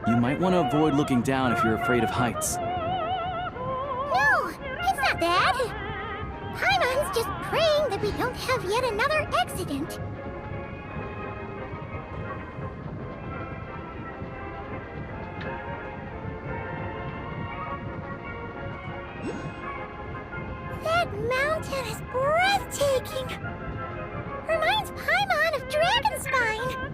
You might want to avoid looking down if you're afraid of heights. No, it's not that. Paimon's just praying that we don't have yet another accident. That mountain is breathtaking. Reminds Paimon of Dragonspine.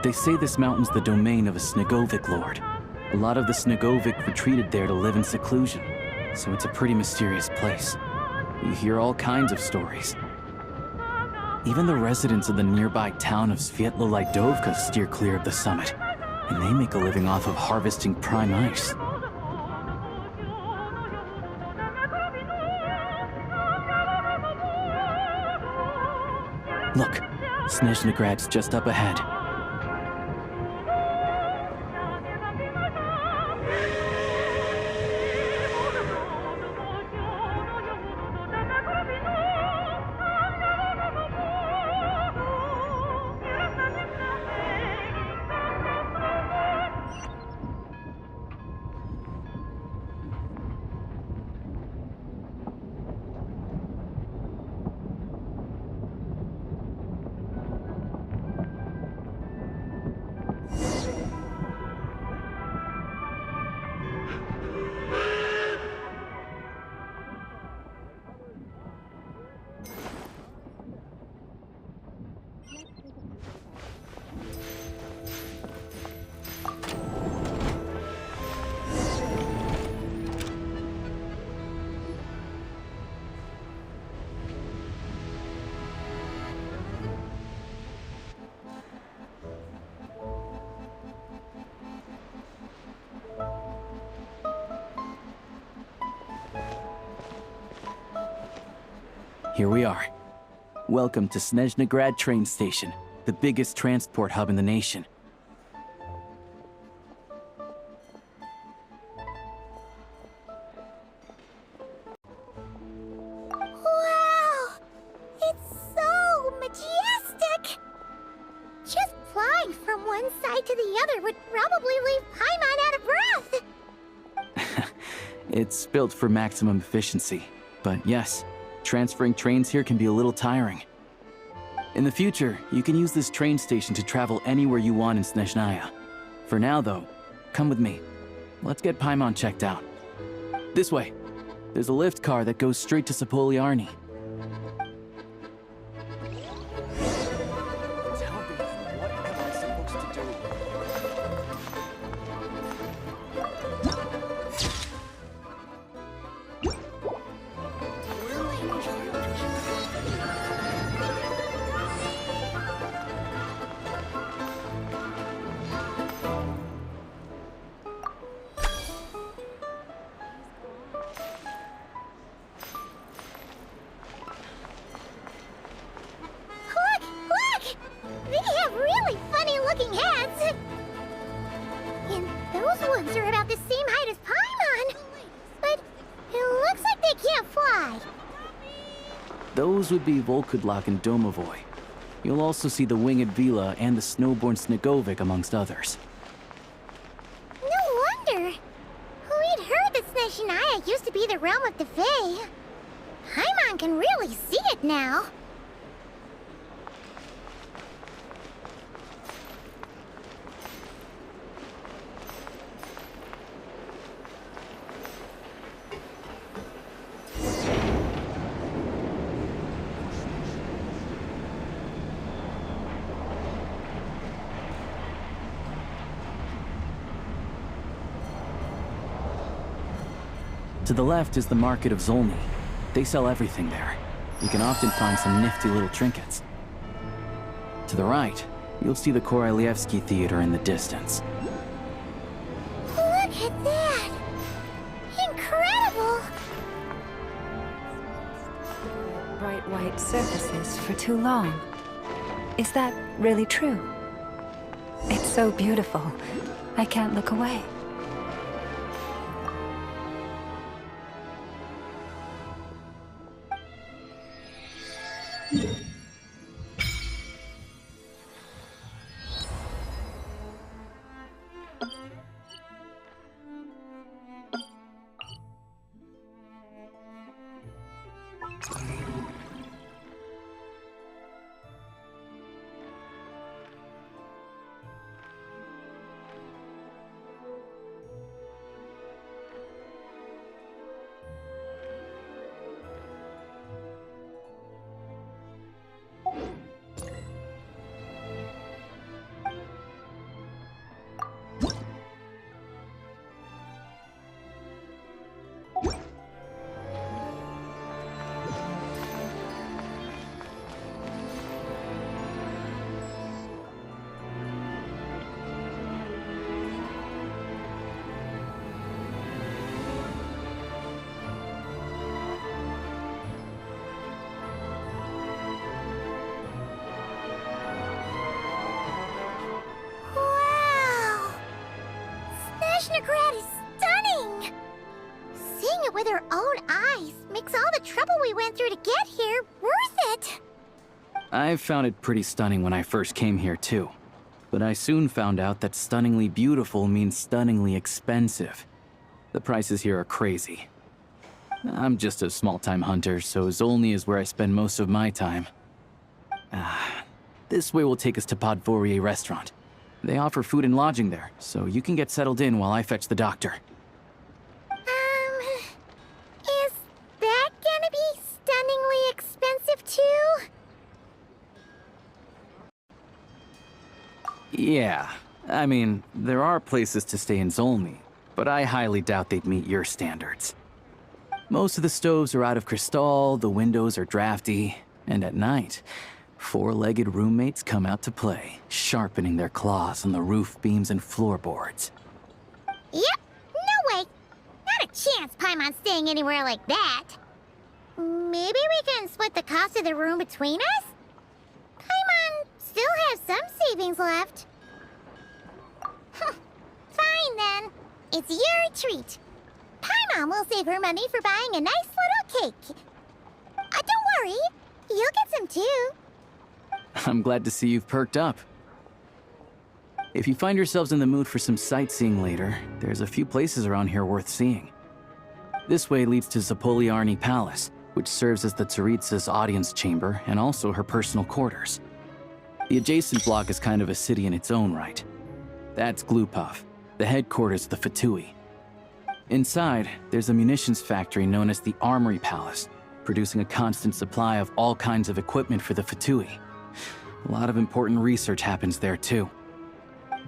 They say this mountain's the domain of a Snegovic lord. A lot of the Snegovic retreated there to live in seclusion, so it's a pretty mysterious place. You hear all kinds of stories. Even the residents of the nearby town of Svietlo-Lidovka steer clear of the summit, and they make a living off of harvesting prime ice. Look, Snezhnograd's just up ahead. Here we are. Welcome to Snezhnograd train station, the biggest transport hub in the nation. Wow! It's so majestic! Just flying from one side to the other would probably leave Paimon out of breath! It's built for maximum efficiency, but yes, transferring trains here can be a little tiring. In the future, you can use this train station to travel anywhere you want in Snezhnaya. For now, though, come with me. Let's get Paimon checked out. This way. There's a lift car that goes straight to Sapoliarny. Those would be Volkudlak and Domovoy. You'll also see the Winged Vila and the Snowborn Snegovic amongst others. No wonder. We'd heard that Snezhnaya used to be the realm of the Fae. Paimon can really see it now. To the left is the Market of Zolny. They sell everything there. You can often find some nifty little trinkets. To the right, you'll see the Korolyevsky Theater in the distance. Look at that! Incredible! Bright white surfaces for too long. Is that really true? It's so beautiful. I can't look away. Wow! Snezhnegrad is stunning! Seeing it with our own eyes makes all the trouble we went through to get here worth it! I found it pretty stunning when I first came here too. But I soon found out that stunningly beautiful means stunningly expensive. The prices here are crazy. I'm just a small-time hunter, so Zolny is where I spend most of my time. This way will take us to Podvorier Restaurant. They offer food and lodging there, so you can get settled in while I fetch the doctor. Is that gonna be stunningly expensive too? Yeah, I mean, there are places to stay in Zolny, but I highly doubt they'd meet your standards. Most of the stoves are out of crystal, the windows are drafty, and at night, four-legged roommates come out to play, sharpening their claws on the roof beams and floorboards. Yep, no way! Not a chance Paimon's staying anywhere like that. Maybe we can split the cost of the room between us? Paimon still has some savings left. Fine then. It's your treat. Paimon will save her money for buying a nice little cake. Don't worry, you'll get some too. I'm glad to see you've perked up. If you find yourselves in the mood for some sightseeing later, there's a few places around here worth seeing. This way leads to Zapoliarny Palace, which serves as the Tsaritsa's audience chamber and also her personal quarters. The adjacent block is kind of a city in its own right. That's Glupov, the headquarters of the Fatui. Inside, there's a munitions factory known as the Armory Palace, producing a constant supply of all kinds of equipment for the Fatui. A lot of important research happens there too.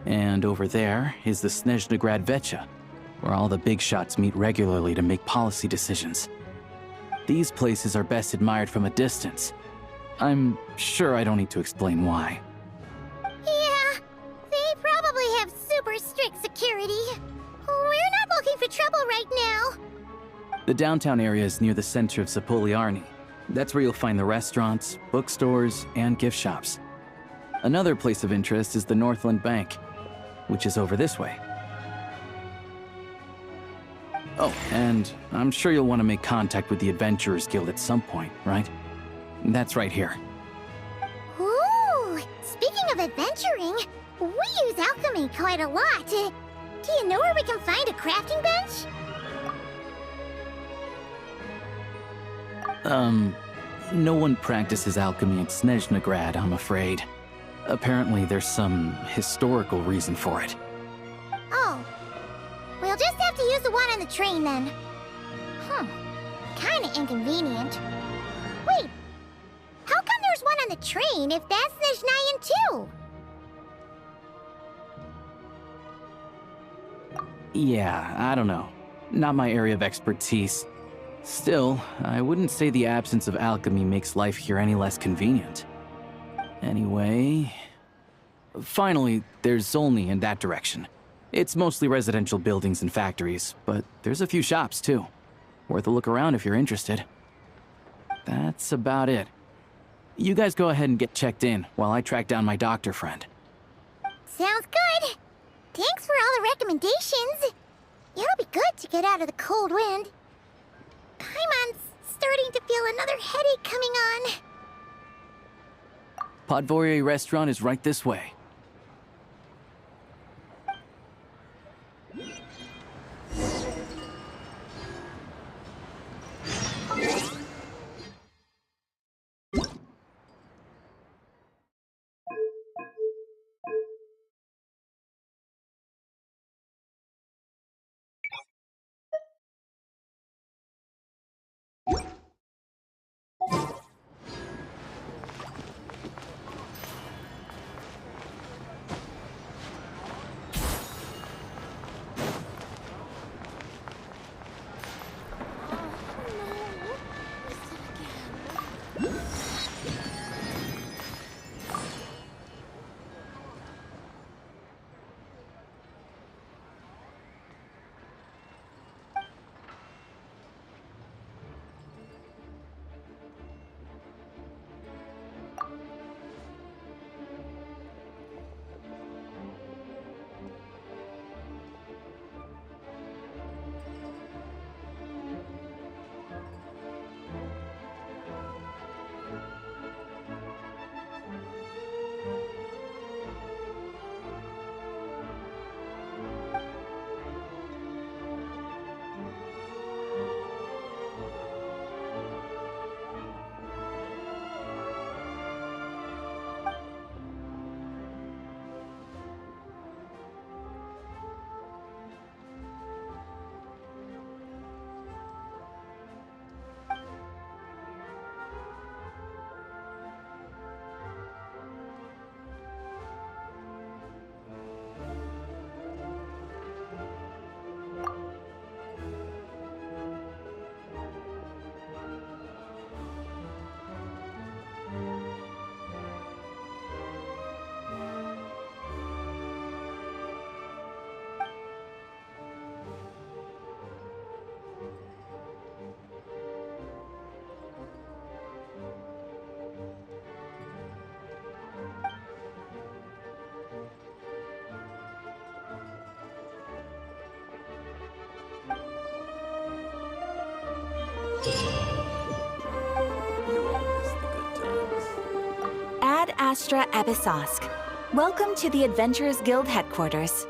And over there is the Snezhnegrad Vecha, where all the big shots meet regularly to make policy decisions. These places are best admired from a distance. I'm sure I don't need to explain why. Yeah, they probably have super strict security. We're not looking for trouble right now. The downtown area is near the center of Zapoliarny. That's where you'll find the restaurants, bookstores, and gift shops. Another place of interest is the Northland Bank, which is over this way. Oh, and I'm sure you'll want to make contact with the Adventurers Guild at some point, right? That's right here. Ooh, speaking of adventuring, we use alchemy quite a lot. Do you know where we can find a crafting bench? No one practices alchemy at Snezhnegrad, I'm afraid. Apparently there's some historical reason for it. Oh. We'll just have to use the one on the train then. Kinda inconvenient. Wait! How come there's one on the train if that's Snezhnayan too? Yeah, I don't know. Not my area of expertise. Still, I wouldn't say the absence of alchemy makes life here any less convenient. Anyway... Finally, there's Zolny in that direction. It's mostly residential buildings and factories, but there's a few shops too. Worth a look around if you're interested. That's about it. You guys go ahead and get checked in while I track down my doctor friend. Sounds good. Thanks for all the recommendations. It'll be good to get out of the cold wind. Paimon's starting to feel another headache coming on. Podvorye restaurant is right this way. Ad Astra Abyssosque. Welcome to the Adventurers Guild headquarters.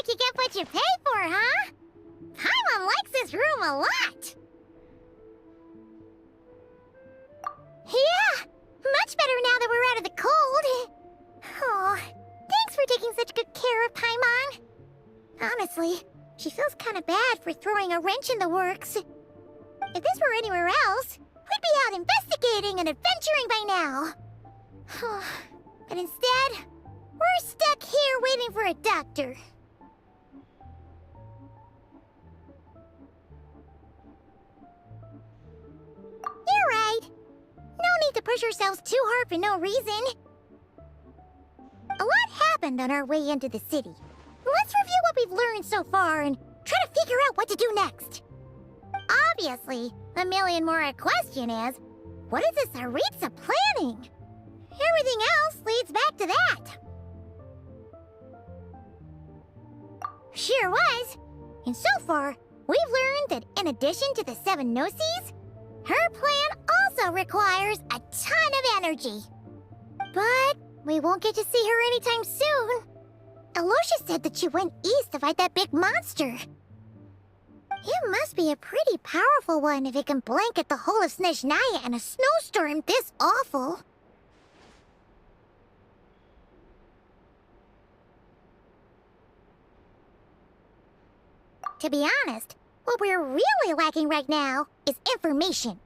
like you get what you pay for, huh? Paimon likes this room a lot. Yeah, much better now that we're out of the cold. Oh, thanks for taking such good care of Paimon. Honestly, she feels kind of bad for throwing a wrench in the works. If this were anywhere else, we'd be out investigating and adventuring by now. But instead, we're stuck here waiting for a doctor. You're right. No need to push ourselves too hard for no reason. A lot happened on our way into the city. Let's review what we've learned so far and try to figure out what to do next. Obviously, the million more question is, what is this Saritsa planning? Everything else leads back to that. Sure was. And so far, we've learned that in addition to the 7 Gnosis, her plan also requires a ton of energy. But we won't get to see her anytime soon. Alosha said that she went east to fight that big monster. It must be a pretty powerful one if it can blanket the whole of Snezhnaya in a snowstorm this awful. To be honest, what we're really lacking right now is information.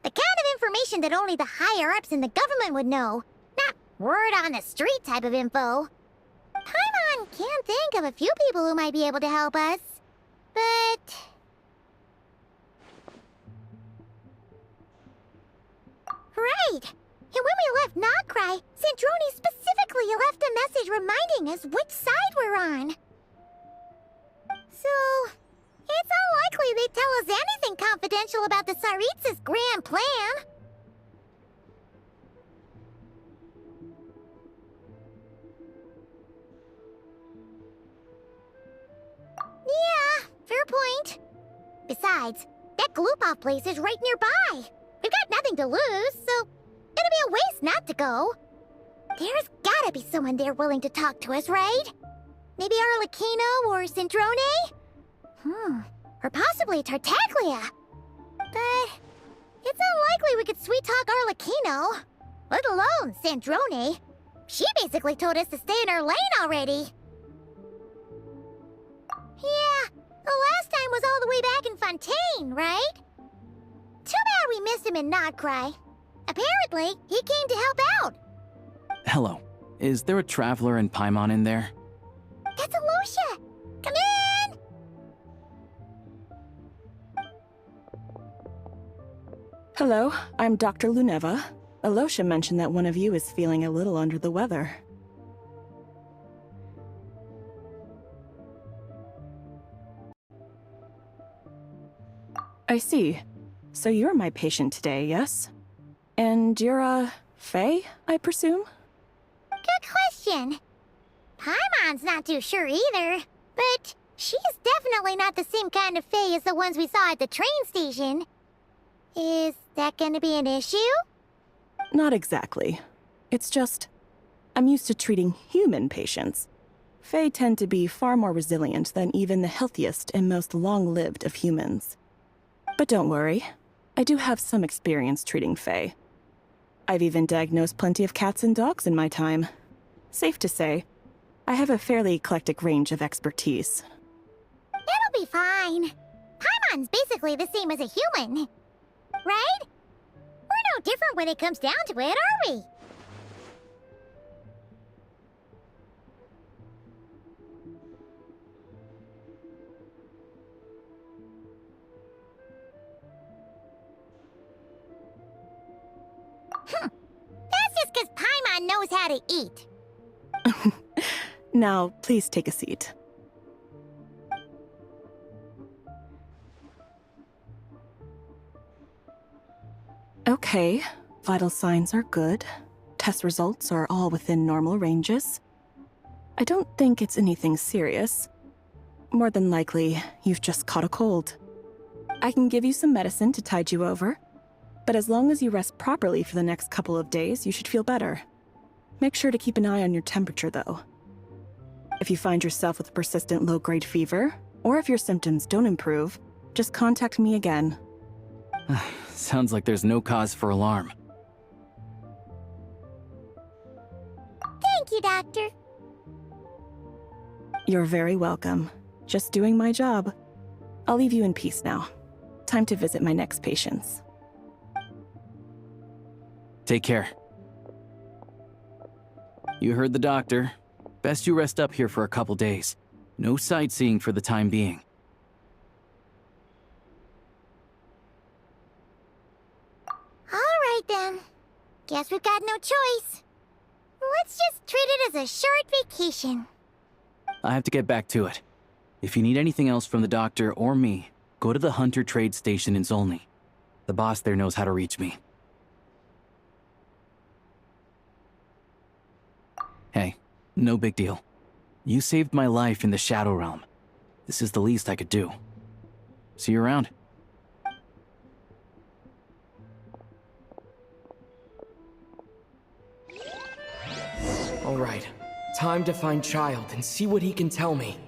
The kind of information that only the higher-ups in the government would know, not word-on-the-street type of info. Paimon can think of a few people who might be able to help us, but... Right! And when we left Nogcry, Sandrone specifically left a message reminding us which side we're on. So, it's unlikely they'd tell us anything confidential about the Saritsa's grand plan. Yeah, fair point. Besides, that Glupov place is right nearby. We've got nothing to lose, so it'd be a waste not to go. There's gotta be someone there willing to talk to us, right? Maybe Arlecchino or Sandrone? Or possibly Tartaglia. But it's unlikely we could sweet-talk Arlecchino. Let alone Sandrone. She basically told us to stay in her lane already. Yeah, the last time was all the way back in Fontaine, right? Too bad we missed him in Nogcry. Apparently, he came to help out. Hello. Is there a traveler in Paimon in there? That's Alosha! Come in! Hello, I'm Dr. Luneva. Alosha mentioned that one of you is feeling a little under the weather. I see. So you're my patient today, yes? And you're, Faye, I presume? Good question. Paimon's not too sure either, but she's definitely not the same kind of Fae as the ones we saw at the train station. Is that gonna be an issue? Not exactly. It's just, I'm used to treating human patients. Fae tend to be far more resilient than even the healthiest and most long-lived of humans. But don't worry, I do have some experience treating Fae. I've even diagnosed plenty of cats and dogs in my time. Safe to say, I have a fairly eclectic range of expertise. It'll be fine. Paimon's basically the same as a human. Right? We're no different when it comes down to it, are we? That's just because Paimon knows how to eat. Now, please take a seat. Okay, vital signs are good. Test results are all within normal ranges. I don't think it's anything serious. More than likely, you've just caught a cold. I can give you some medicine to tide you over, but as long as you rest properly for the next couple of days, you should feel better. Make sure to keep an eye on your temperature, though. If you find yourself with persistent low-grade fever, or if your symptoms don't improve, just contact me again. Sounds like there's no cause for alarm. Thank you, Doctor. You're very welcome. Just doing my job. I'll leave you in peace now. Time to visit my next patients. Take care. You heard the doctor. Best you rest up here for a couple days. No sightseeing for the time being. All right, then. Guess we've got no choice. Let's just treat it as a short vacation. I have to get back to it. If you need anything else from the doctor or me, go to the Hunter Trade Station in Zolny. The boss there knows how to reach me. Hey, no big deal. You saved my life in the Shadow Realm. This is the least I could do. See you around. All right, time to find Child and see what he can tell me.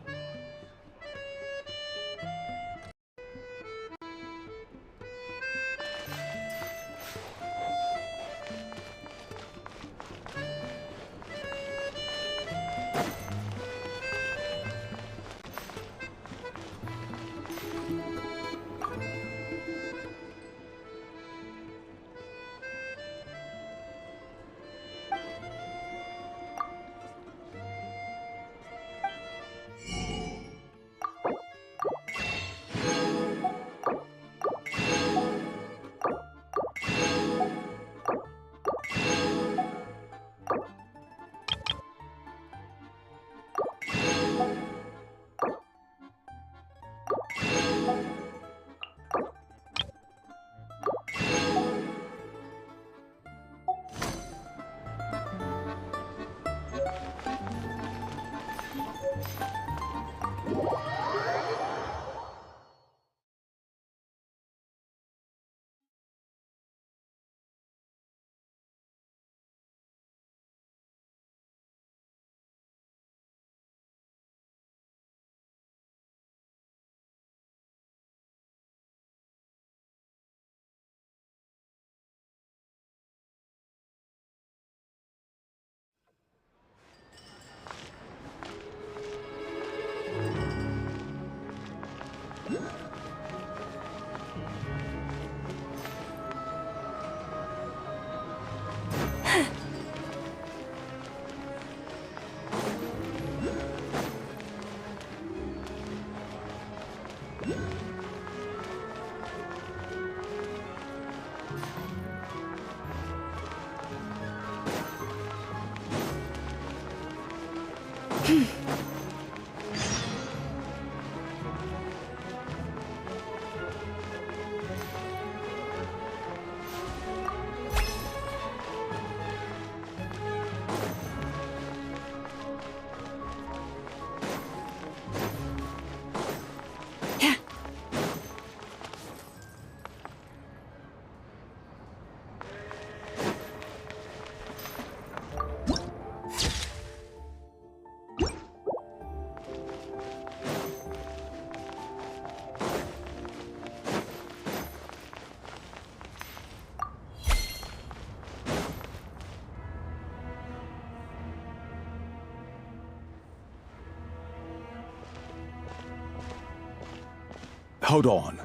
Hold on.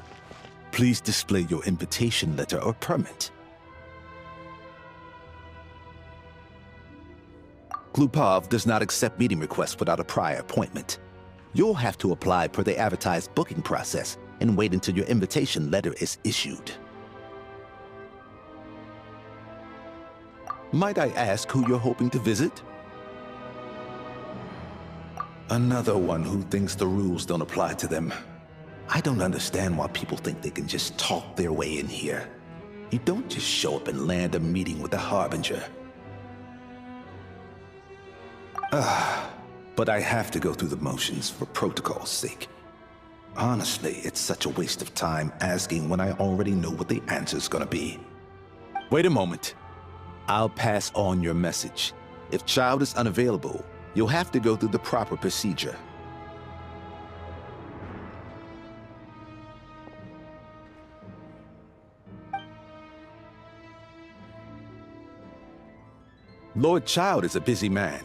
Please display your invitation letter or permit. Glupov does not accept meeting requests without a prior appointment. You'll have to apply per the advertised booking process and wait until your invitation letter is issued. Might I ask who you're hoping to visit? Another one who thinks the rules don't apply to them. I don't understand why people think they can just talk their way in here. You don't just show up and land a meeting with the Harbinger. But I have to go through the motions for protocol's sake. Honestly, it's such a waste of time asking when I already know what the answer's gonna be. Wait a moment. I'll pass on your message. If Child is unavailable, You'll have to go through the proper procedure. Lord Child is a busy man.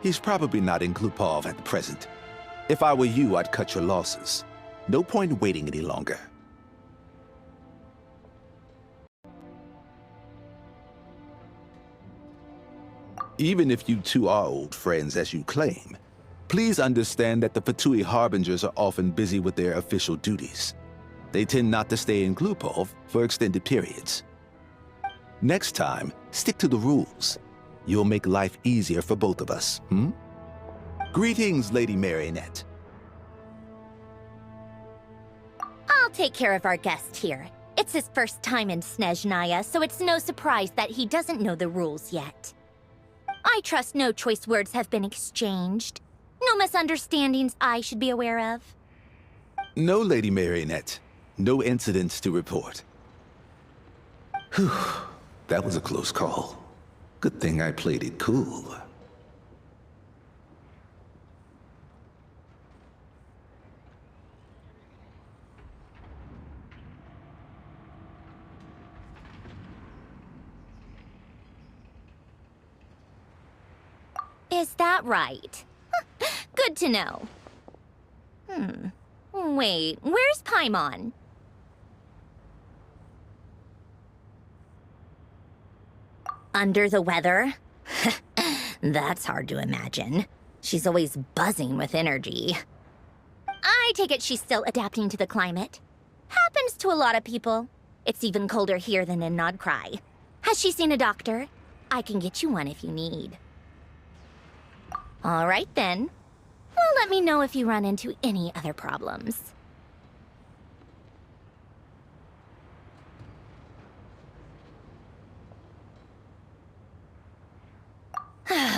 He's probably not in Glupov at the present. If I were you, I'd cut your losses. No point waiting any longer. Even if you two are old friends as you claim, please understand that the Fatui Harbingers are often busy with their official duties. They tend not to stay in Glupov for extended periods. Next time, stick to the rules. You'll make life easier for both of us, Greetings, Lady Marionette. I'll take care of our guest here. It's his first time in Snezhnaya, so it's no surprise that he doesn't know the rules yet. I trust no choice words have been exchanged. No misunderstandings I should be aware of. No, Lady Marionette. No incidents to report. Whew. That was a close call. Good thing I played it cool. Is that right? Good to know. Wait, where's Paimon? Under the weather? That's hard to imagine. She's always buzzing with energy. I take it she's still adapting to the climate. Happens to a lot of people. It's even colder here than in Nodcry. Has she seen a doctor? I can get you one if you need. All right, then. Well, let me know if you run into any other problems.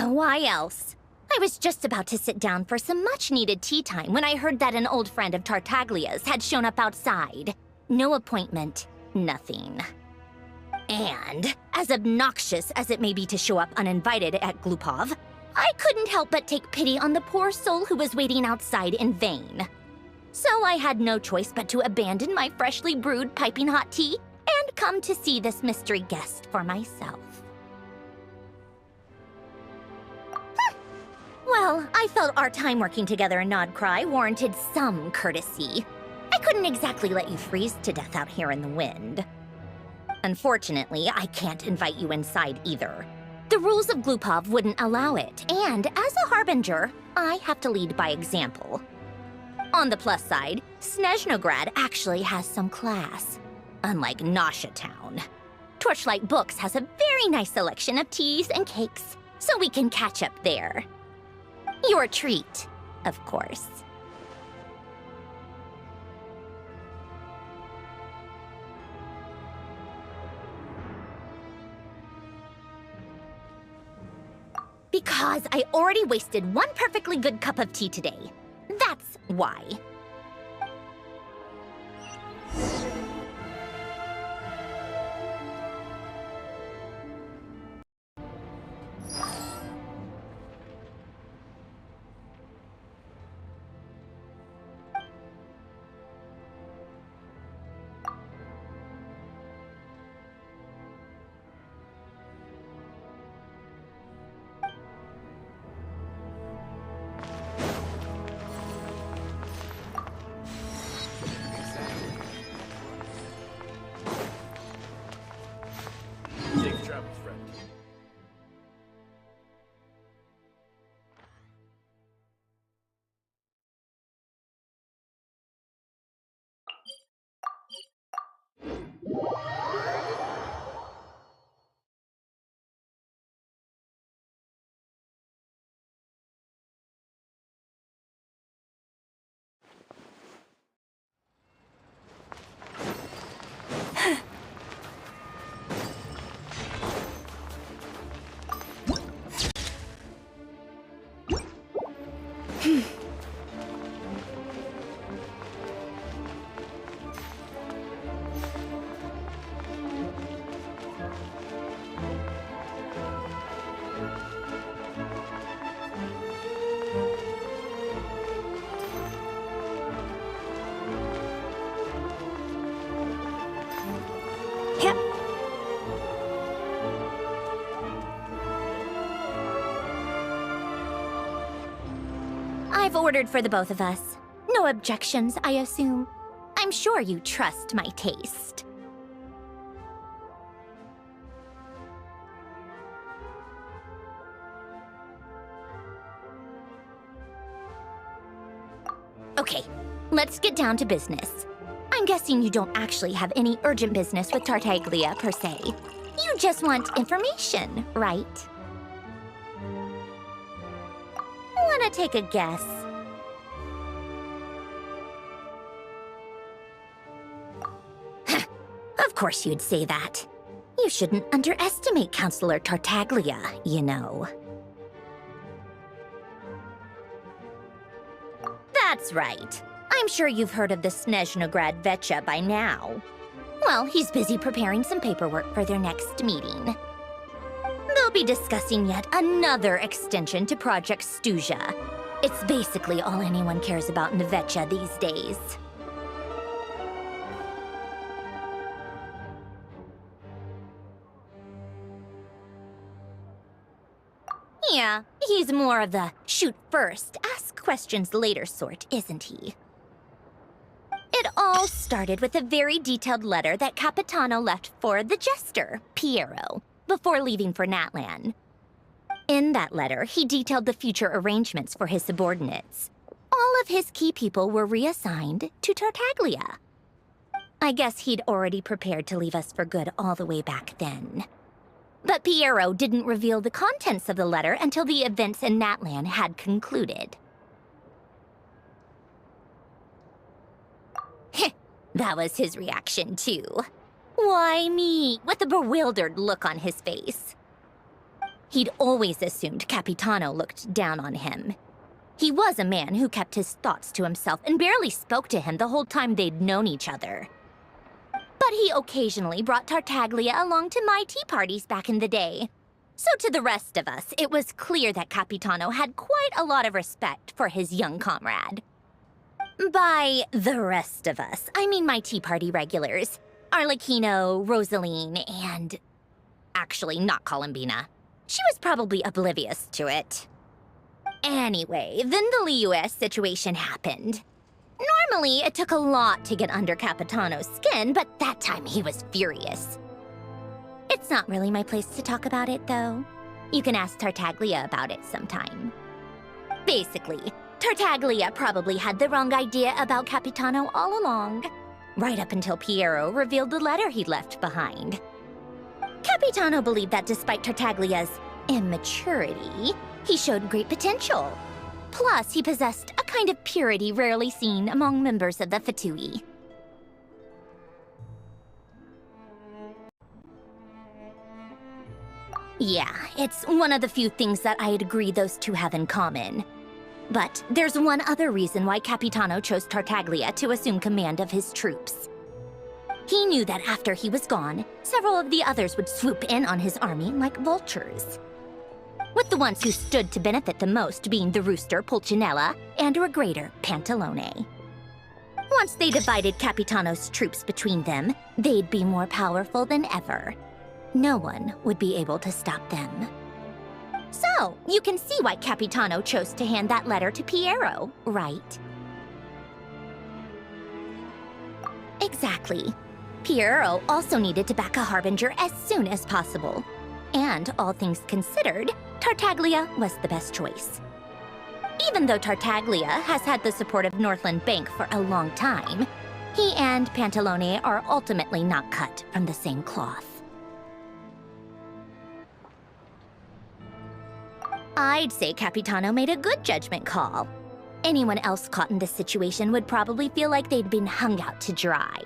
Why else? I was just about to sit down for some much-needed tea time when I heard that an old friend of Tartaglia's had shown up outside. No appointment, nothing. And, as obnoxious as it may be to show up uninvited at Glupov, I couldn't help but take pity on the poor soul who was waiting outside in vain. So I had no choice but to abandon my freshly brewed piping hot tea and come to see this mystery guest for myself. Well, I felt our time working together in Nodcry warranted some courtesy. I couldn't exactly let you freeze to death out here in the wind. Unfortunately, I can't invite you inside either. The rules of Glupov wouldn't allow it, and as a Harbinger, I have to lead by example. On the plus side, Snezhnograd actually has some class, unlike Nasha Town. Torchlight Books has a very nice selection of teas and cakes, so we can catch up there. Your treat, of course. Because I already wasted one perfectly good cup of tea today. That's why. I've ordered for the both of us. No objections, I assume. I'm sure you trust my taste. Okay, let's get down to business. I'm guessing you don't actually have any urgent business with Tartaglia, per se. You just want information, right? Wanna take a guess? Of course you'd say that. You shouldn't underestimate Counselor Tartaglia, you know. That's right. I'm sure you've heard of the Snezhnograd Vecha by now. Well, he's busy preparing some paperwork for their next meeting. They'll be discussing yet another extension to Project Stuja. It's basically all anyone cares about in the Vecha these days. Yeah, he's more of the shoot first, ask questions later sort, isn't he? It all started with a very detailed letter that Capitano left for the jester, Piero, before leaving for Natlan. In that letter, he detailed the future arrangements for his subordinates. All of his key people were reassigned to Tartaglia. I guess he'd already prepared to leave us for good all the way back then. But Piero didn't reveal the contents of the letter until the events in Natlan had concluded. That was his reaction, too. Why me? With a bewildered look on his face. He'd always assumed Capitano looked down on him. He was a man who kept his thoughts to himself and barely spoke to him the whole time they'd known each other. But he occasionally brought Tartaglia along to my tea parties back in the day. So to the rest of us, it was clear that Capitano had quite a lot of respect for his young comrade. By the rest of us, I mean my tea party regulars. Arlecchino, Rosaline, and... actually, not Columbina. She was probably oblivious to it. Anyway, then the Liues situation happened. Normally, it took a lot to get under Capitano's skin, but that time he was furious. It's not really my place to talk about it, though. You can ask Tartaglia about it sometime. Basically, Tartaglia probably had the wrong idea about Capitano all along, right up until Piero revealed the letter he'd left behind. Capitano believed that despite Tartaglia's immaturity, he showed great potential. Plus, he possessed a kind of purity rarely seen among members of the Fatui. Yeah, it's one of the few things that I'd agree those two have in common. But there's one other reason why Capitano chose Tartaglia to assume command of his troops. He knew that after he was gone, several of the others would swoop in on his army like vultures. With the ones who stood to benefit the most being the rooster Pulcinella and Regrator Pantalone. Once they divided Capitano's troops between them, they'd be more powerful than ever. No one would be able to stop them. So, you can see why Capitano chose to hand that letter to Piero, right? Exactly. Piero also needed to back a harbinger as soon as possible. And all things considered, Tartaglia was the best choice. Even though Tartaglia has had the support of Northland Bank for a long time, he and Pantalone are ultimately not cut from the same cloth. I'd say Capitano made a good judgment call. Anyone else caught in this situation would probably feel like they'd been hung out to dry.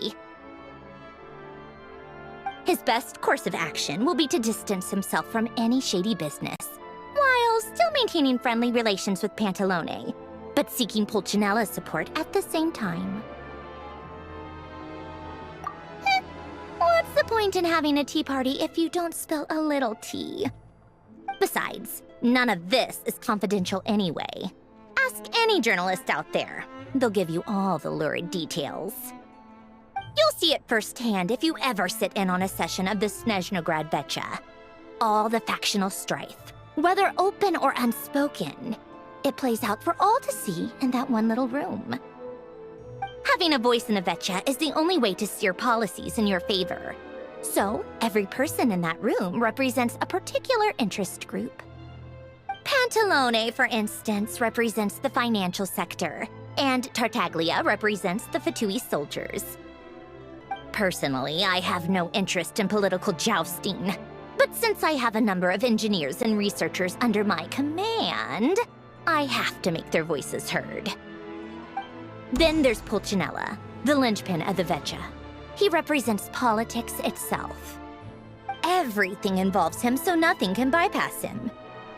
His best course of action will be to distance himself from any shady business, while still maintaining friendly relations with Pantalone, but seeking Pulcinella's support at the same time. What's the point in having a tea party if you don't spill a little tea? Besides, none of this is confidential anyway. Ask any journalist out there. They'll give you all the lurid details. You'll see it firsthand if you ever sit in on a session of the Snezhnograd Vecha. All the factional strife, whether open or unspoken. It plays out for all to see in that one little room. Having a voice in the Vetcha is the only way to steer policies in your favor. So, every person in that room represents a particular interest group. Pantalone, for instance, represents the financial sector, and Tartaglia represents the Fatui soldiers. Personally, I have no interest in political jousting, but since I have a number of engineers and researchers under my command, I have to make their voices heard. Then there's Pulcinella, the linchpin of the Vetcha. He represents politics itself. Everything involves him, so nothing can bypass him.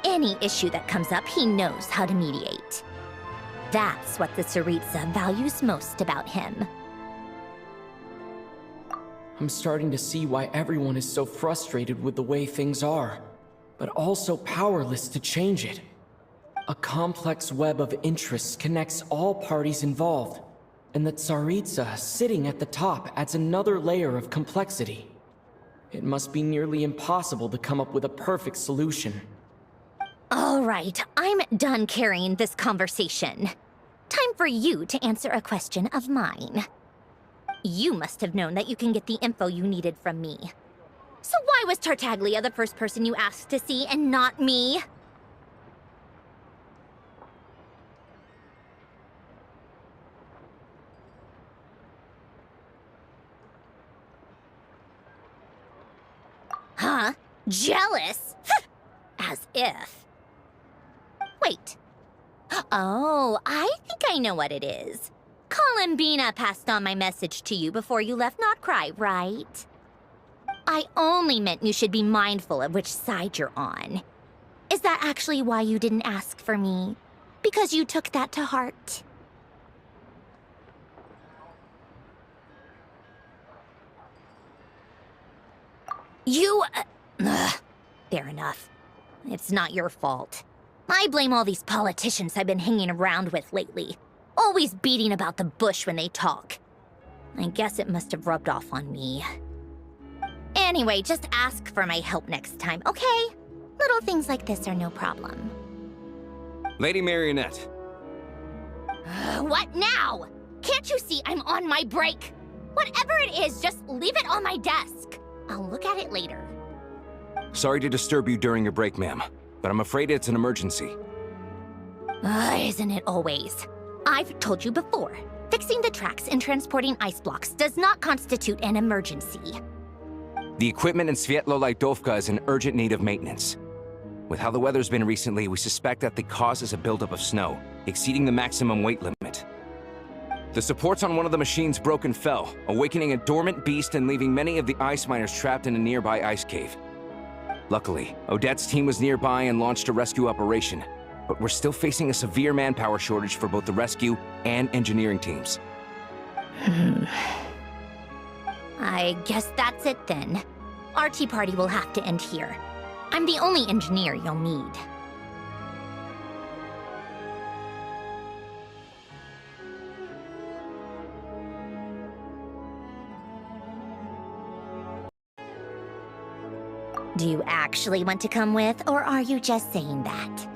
Any issue that comes up, he knows how to mediate. That's what the Tsaritsa values most about him. I'm starting to see why everyone is so frustrated with the way things are, but also powerless to change it. A complex web of interests connects all parties involved, and the Tsaritsa sitting at the top adds another layer of complexity. It must be nearly impossible to come up with a perfect solution. All right, I'm done carrying this conversation. Time for you to answer a question of mine. You must have known that you can get the info you needed from me. So why was Tartaglia the first person you asked to see and not me? Huh? Jealous? As if. Wait. Oh, I think I know what it is. Columbina passed on my message to you before you left Not Cry, right? I only meant you should be mindful of which side you're on. Is that actually why you didn't ask for me? Because you took that to heart? Fair enough. It's not your fault. I blame all these politicians I've been hanging around with lately. Always beating about the bush when they talk. I guess it must have rubbed off on me. Anyway, just ask for my help next time, okay? Little things like this are no problem. Lady Marionette. What now? Can't you see I'm on my break? Whatever it is, just leave it on my desk. I'll look at it later. Sorry to disturb you during your break, ma'am, but I'm afraid it's an emergency. Isn't it always? I've told you before, fixing the tracks and transporting ice blocks does not constitute an emergency. The equipment in Svietlo-Laidovka is in urgent need of maintenance. With how the weather's been recently, we suspect that the cause is a buildup of snow, exceeding the maximum weight limit. The supports on one of the machines broke and fell, awakening a dormant beast and leaving many of the ice miners trapped in a nearby ice cave. Luckily, Odette's team was nearby and launched a rescue operation, but we're still facing a severe manpower shortage for both the rescue and engineering teams. I guess that's it then. Our tea party will have to end here. I'm the only engineer you'll need. Do you actually want to come with, or are you just saying that?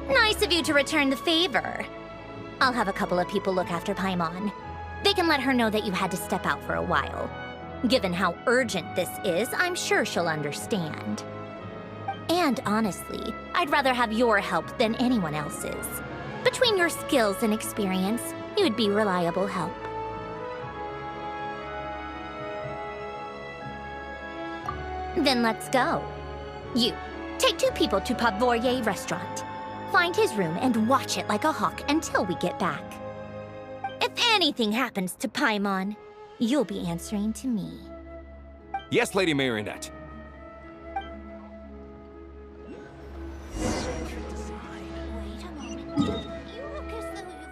Nice of you to return the favor. I'll have a couple of people look after Paimon. They can let her know that you had to step out for a while. Given how urgent this is, I'm sure she'll understand. And honestly, I'd rather have your help than anyone else's. Between your skills and experience, you'd be reliable help. Then let's go. You, take 2 people to Pavoye restaurant. Find his room and watch it like a hawk until we get back. If anything happens to Paimon, you'll be answering to me. Yes, Lady Marionette. Wait a moment. You look as though you've...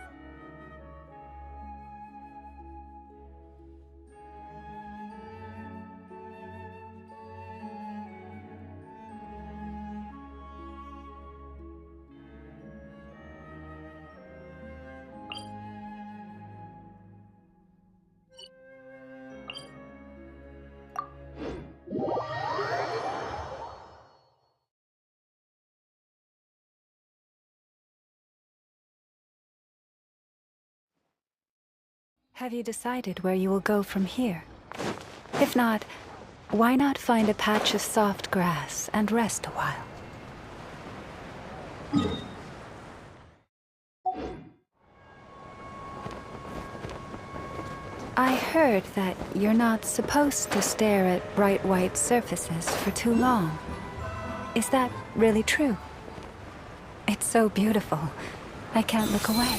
Have you decided where you will go from here? If not, why not find a patch of soft grass and rest a while? I heard that you're not supposed to stare at bright white surfaces for too long. Is that really true? It's so beautiful. I can't look away.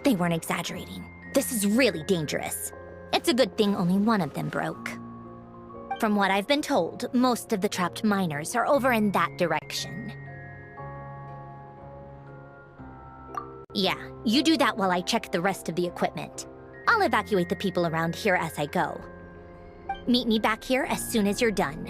They weren't exaggerating. This is really dangerous. It's a good thing only one of them broke. From what I've been told, most of the trapped miners are over in that direction. Yeah, you do that while I check the rest of the equipment. I'll evacuate the people around here as I go. Meet me back here as soon as you're done.